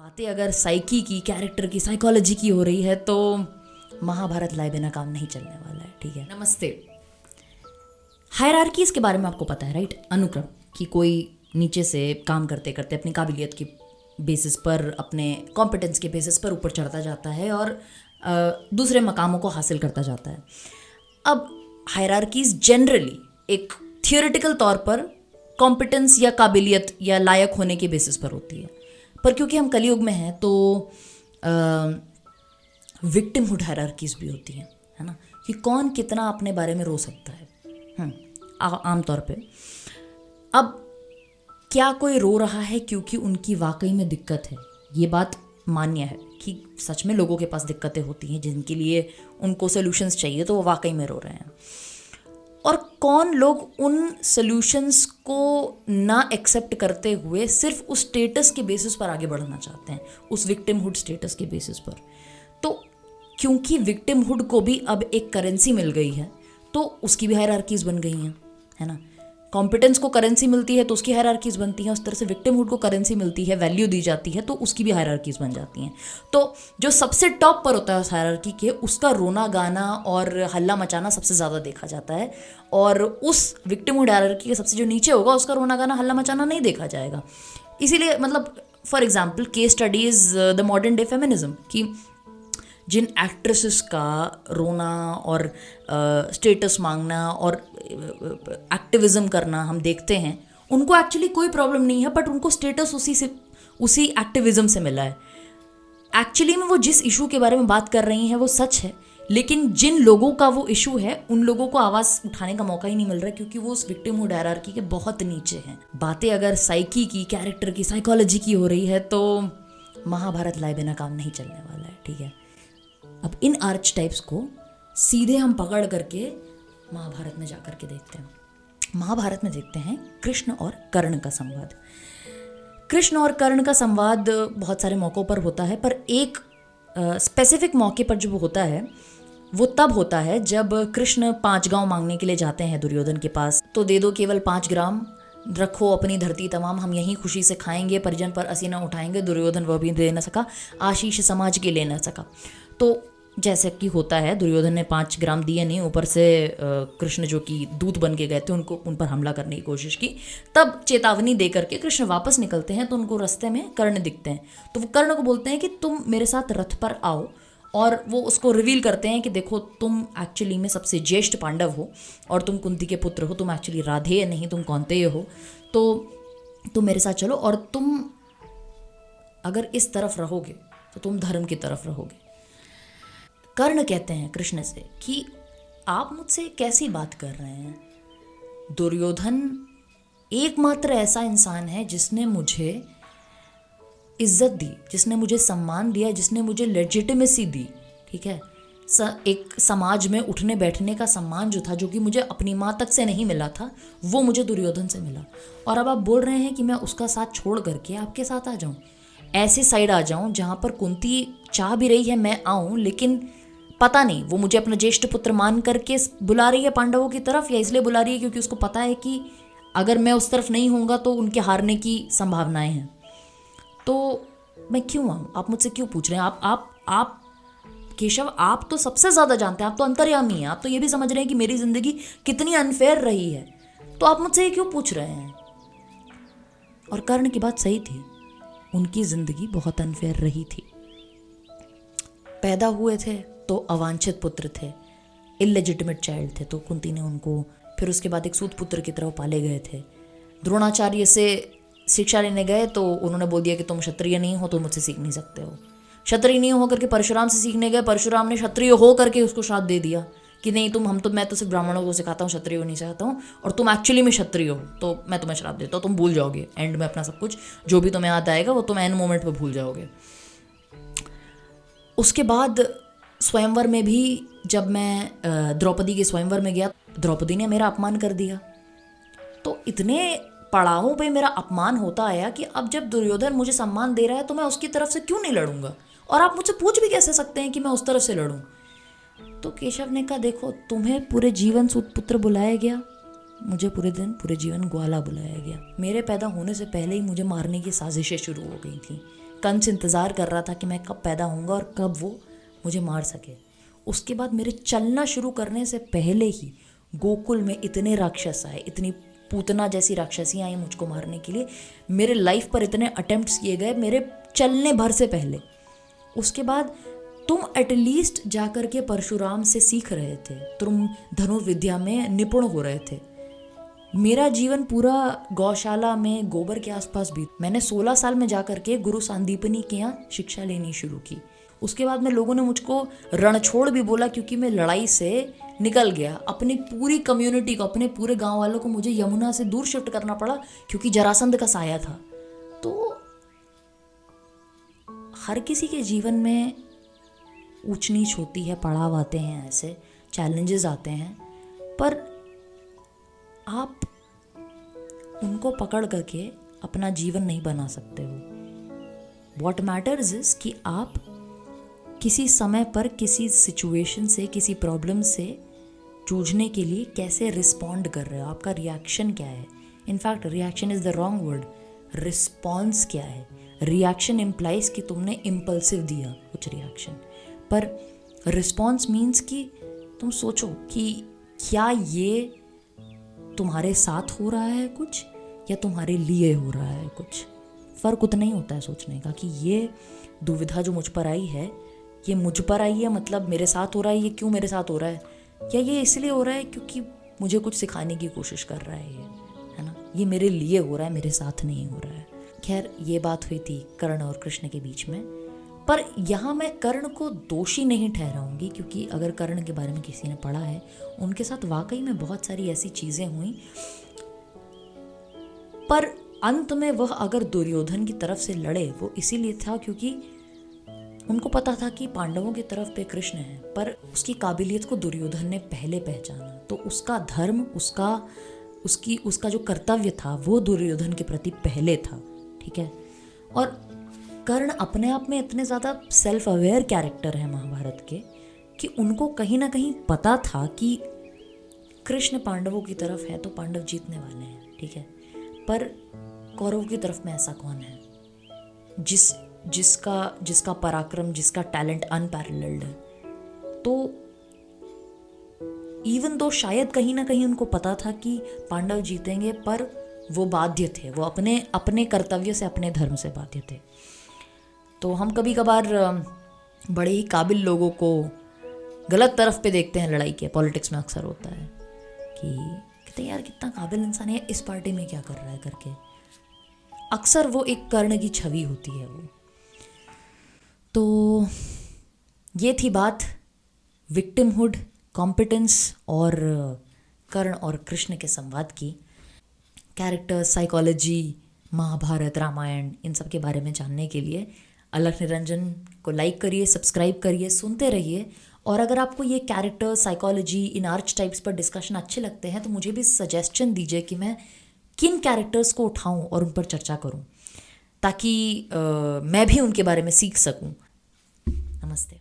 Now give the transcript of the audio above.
बातें अगर साइकी की, कैरेक्टर की, साइकोलॉजी की हो रही है तो महाभारत लाए बिना काम नहीं चलने वाला है। ठीक है, नमस्ते। हायरार्कीज के बारे में आपको पता है, राइट? अनुक्रम कि कोई नीचे से काम करते करते अपनी काबिलियत की बेसिस पर, अपने कॉम्पिटेंस के बेसिस पर ऊपर चढ़ता जाता है और दूसरे मकामों को हासिल करता जाता है। अब हायरार्कीज जनरली एक थियोरेटिकल तौर पर कॉम्पिटेंस या काबिलियत या लायक होने के बेसिस पर होती है, पर क्योंकि हम कलयुग में हैं तो विक्टिमहुड हायरार्कीज भी होती हैं, है ना, कि कौन कितना अपने बारे में रो सकता है। आमतौर पे अब क्या कोई रो रहा है क्योंकि उनकी वाकई में दिक्कत है? ये बात मान्य है कि सच में लोगों के पास दिक्कतें होती हैं जिनके लिए उनको सॉल्यूशंस चाहिए, तो वो वाकई में रो रहे हैं। और कौन लोग उन सॉल्यूशंस को ना एक्सेप्ट करते हुए सिर्फ उस स्टेटस के बेसिस पर आगे बढ़ना चाहते हैं, उस विक्टिमहुड स्टेटस के बेसिस पर। तो क्योंकि विक्टिमहुड को भी अब एक करेंसी मिल गई है तो उसकी भी हायरार्कीज बन गई हैं, है ना। कॉम्पिटेंस को करेंसी मिलती है तो उसकी हायरार्कीज बनती हैं, उस तरह से विक्टिमहुड को करेंसी मिलती है, वैल्यू दी जाती है तो उसकी भी हायरार्कीज बन जाती हैं। तो जो सबसे टॉप पर होता है उस हायरार्की के, उसका रोना गाना और हल्ला मचाना सबसे ज़्यादा देखा जाता है, और उस विक्टिमहुड हायरार्की के सबसे जो नीचे होगा उसका रोना गाना हल्ला मचाना नहीं देखा जाएगा। इसीलिए मतलब for example case studies the modern day feminism कि जिन एक्ट्रेसेस का रोना और स्टेटस मांगना और एक्टिविज्म करना हम देखते हैं, उनको एक्चुअली कोई प्रॉब्लम नहीं है, बट उनको स्टेटस उसी एक्टिविज्म से मिला है। एक्चुअली में वो जिस इशू के बारे में बात कर रही हैं वो सच है, लेकिन जिन लोगों का वो इशू है उन लोगों को आवाज़ उठाने का मौका ही नहीं मिल रहा है क्योंकि वो उस विक्टिमहुड हायरार्की के बहुत नीचे हैं। बातें अगर साइकी की, कैरेक्टर की, साइकोलॉजी की हो रही है तो महाभारत लाए बिना काम नहीं चलने वाला है। ठीक है, अब इन आर्च टाइप्स को सीधे हम पकड़ करके महाभारत में जाकर के देखते हैं। महाभारत में देखते हैं कृष्ण और कर्ण का संवाद। कृष्ण और कर्ण का संवाद बहुत सारे मौक़ों पर होता है, पर एक स्पेसिफिक मौके पर जो होता है वो तब होता है जब कृष्ण 5 गांव मांगने के लिए जाते हैं दुर्योधन के पास। तो दे दो केवल 5 ग्राम, रखो अपनी धरती तमाम, हम यहीं खुशी से खाएंगे, परिजन पर असीना उठाएंगे। दुर्योधन वह भी दे न सका, आशीष समाज के ले न सका। तो जैसे कि होता है, दुर्योधन ने 5 ग्राम दिए नहीं, ऊपर से कृष्ण जो कि दूत बन के गए थे उनको उन पर हमला करने की कोशिश की। तब चेतावनी दे करके कृष्ण वापस निकलते हैं तो उनको रास्ते में कर्ण दिखते हैं, तो वो कर्ण को बोलते हैं कि तुम मेरे साथ रथ पर आओ, और वो उसको रिवील करते हैं कि देखो तुम एक्चुअली में सबसे ज्येष्ठ पांडव हो और तुम कुंती के पुत्र हो, तुम एक्चुअली राधेय नहीं, तुम कौंतेय हो, तो तुम मेरे साथ चलो और तुम अगर इस तरफ रहोगे तो तुम धर्म की तरफ रहोगे। कर्ण कहते हैं कृष्ण से कि आप मुझसे कैसी बात कर रहे हैं? दुर्योधन एकमात्र ऐसा इंसान है जिसने मुझे इज्जत दी, जिसने मुझे सम्मान दिया, जिसने मुझे लेजिटिमेसी दी। ठीक है, एक समाज में उठने बैठने का सम्मान जो था, जो कि मुझे अपनी माँ तक से नहीं मिला था, वो मुझे दुर्योधन से मिला। और अब आप बोल रहे हैं कि मैं उसका साथ छोड़ करके आपके साथ आ जाऊं, ऐसे साइड आ जाऊं जहां पर कुंती चाह भी रही है मैं आऊं, लेकिन पता नहीं वो मुझे अपना ज्येष्ठ पुत्र मान करके बुला रही है पांडवों की तरफ, या इसलिए बुला रही है क्योंकि उसको पता है कि अगर मैं उस तरफ नहीं होऊंगा तो उनके हारने की संभावनाएं हैं। तो मैं क्यों आऊँ? आप मुझसे क्यों पूछ रहे हैं? आप केशव, आप तो सबसे ज़्यादा जानते हैं, आप तो अंतर्यामी हैं, आप तो ये भी समझ रहे हैं कि मेरी ज़िंदगी कितनी अनफेयर रही है, तो आप मुझसे ये क्यों पूछ रहे हैं? और कर्ण की बात सही थी, उनकी ज़िंदगी बहुत अनफेयर रही थी। पैदा हुए थे तो अवांछित पुत्र थे, इलेजिटिमेट चाइल्ड थे, तो कुंती ने उनको फिर उसके बाद एक सूत पुत्र की तरह पाले गए थे। द्रोणाचार्य से शिक्षा लेने गए तो उन्होंने बोल दिया कि तुम क्षत्रिय नहीं हो तो मुझसे सीख नहीं सकते हो। क्षत्रिय नहीं हो करके परशुराम से सीखने गए, परशुराम ने क्षत्रिय हो करके उसको श्राप दे दिया कि नहीं मैं तो सिर्फ ब्राह्मणों को सिखाता हूँ, क्षत्रिय को नहीं सिखाता हूँ, और तुम एक्चुअली में क्षत्रिय हो तो मैं तुम्हें श्राप देता हूँ, तुम भूल जाओगे एंड में अपना सब कुछ, जो भी तुम्हें याद आएगा वो तुम एंड मोमेंट पर भूल जाओगे। उसके बाद स्वयंवर में भी जब मैं द्रौपदी के स्वयंवर में गया, द्रौपदी ने मेरा अपमान कर दिया। तो इतने पड़ावों पे मेरा अपमान होता आया कि अब जब दुर्योधन मुझे सम्मान दे रहा है तो मैं उसकी तरफ से क्यों नहीं लड़ूंगा? और आप मुझसे पूछ भी कैसे सकते हैं कि मैं उस तरफ से लड़ूं? तो केशव ने कहा, देखो तुम्हें पूरे जीवन सूतपुत्र बुलाया गया, मुझे पूरे जीवन ग्वाला बुलाया गया। मेरे पैदा होने से पहले ही मुझे मारने की साजिशें शुरू हो गई थी। कंस इंतज़ार कर रहा था कि मैं कब पैदा होऊंगा और कब वो मुझे मार सके। उसके बाद मेरे चलना शुरू करने से पहले ही गोकुल में इतने राक्षस आए, इतनी पूतना जैसी राक्षसियाँ आई मुझको मारने के लिए। मेरे लाइफ पर इतने अटेम्प्ट्स किए गए मेरे चलने भर से पहले। उसके बाद तुम एटलीस्ट जाकर के परशुराम से सीख रहे थे, तुम धनुर्विद्या में निपुण हो रहे थे। मेरा जीवन पूरा गौशाला में गोबर के आसपास बीत। मैंने 16 साल में जाकर के गुरु सांदीपनी के यहाँ शिक्षा लेनी शुरू की। उसके बाद में लोगों ने मुझको रणछोड़ भी बोला क्योंकि मैं लड़ाई से निकल गया। अपनी पूरी कम्युनिटी को, अपने पूरे गांव वालों को मुझे यमुना से दूर शिफ्ट करना पड़ा क्योंकि जरासंध का साया था। तो हर किसी के जीवन में ऊंच नीच होती है, पड़ाव आते हैं, ऐसे चैलेंजेस आते हैं, पर आप उनको पकड़ करके अपना जीवन नहीं बना सकते हो। वॉट मैटर्स इज कि आप किसी समय पर किसी सिचुएशन से, किसी प्रॉब्लम से जूझने के लिए कैसे रिस्पॉन्ड कर रहे हो, आपका रिएक्शन क्या है। In fact reaction is the wrong word, response क्या है। रिएक्शन इम्प्लाइज कि तुमने इम्पल्सिव दिया कुछ रिएक्शन, पर रिस्पॉन्स मीन्स कि तुम सोचो कि क्या ये तुम्हारे साथ हो रहा है कुछ या तुम्हारे लिए हो रहा है कुछ। फ़र्क उतना ही होता है सोचने का कि ये दुविधा जो मुझ पर आई है, ये मुझ पर आई है मतलब मेरे साथ हो रहा है, ये क्यों मेरे साथ हो रहा है, या ये इसलिए हो रहा है क्योंकि मुझे कुछ सिखाने की कोशिश कर रहा है, ये है ना, ये मेरे लिए हो रहा है, मेरे साथ नहीं हो रहा है। खैर ये बात हुई थी कर्ण और कृष्ण के बीच में, पर यहाँ मैं कर्ण को दोषी नहीं ठहराऊंगी क्योंकि अगर कर्ण के बारे में किसी ने पढ़ा है, उनके साथ वाकई में बहुत सारी ऐसी चीज़ें हुई, पर अंत में वह अगर दुर्योधन की तरफ से लड़े वो इसीलिए था क्योंकि उनको पता था कि पांडवों की तरफ पे कृष्ण है, पर उसकी काबिलियत को दुर्योधन ने पहले पहचाना, तो उसका धर्म, उसका जो कर्तव्य था वो दुर्योधन के प्रति पहले था, ठीक है। और कर्ण अपने आप में इतने ज़्यादा सेल्फ अवेयर कैरेक्टर है महाभारत के कि उनको कहीं ना कहीं पता था कि कृष्ण पांडवों की तरफ है तो पांडव जीतने वाले हैं, ठीक है, पर कौरवों की तरफ में ऐसा कौन है जिसका पराक्रम, जिसका टैलेंट अनपैरेलल्ड है। तो इवन दो शायद कहीं ना कहीं उनको पता था कि पांडव जीतेंगे, पर वो बाध्य थे, वो अपने कर्तव्य से, अपने धर्म से बाध्य थे। तो हम कभी कभार बड़े ही काबिल लोगों को गलत तरफ पे देखते हैं लड़ाई के। पॉलिटिक्स में अक्सर होता है कि कहते हैं यार कितना काबिल इंसान है, इस पार्टी में क्या कर रहा है करके। अक्सर वो एक कर्ण की छवि होती है वो। तो ये थी बात विक्टिमहुड, कॉम्पिटेंस और कर्ण और कृष्ण के संवाद की। कैरेक्टर्स, साइकोलॉजी, महाभारत, रामायण, इन सब के बारे में जानने के लिए अलख निरंजन को लाइक करिए, सब्सक्राइब करिए, सुनते रहिए। और अगर आपको ये कैरेक्टर, साइकोलॉजी, इन आर्च टाइप्स पर डिस्कशन अच्छे लगते हैं तो मुझे भी सजेशन दीजिए कि मैं किन कैरेक्टर्स को उठाऊं और उन पर चर्चा करूं, ताकि मैं भी उनके बारे में सीख सकूं। नमस्ते।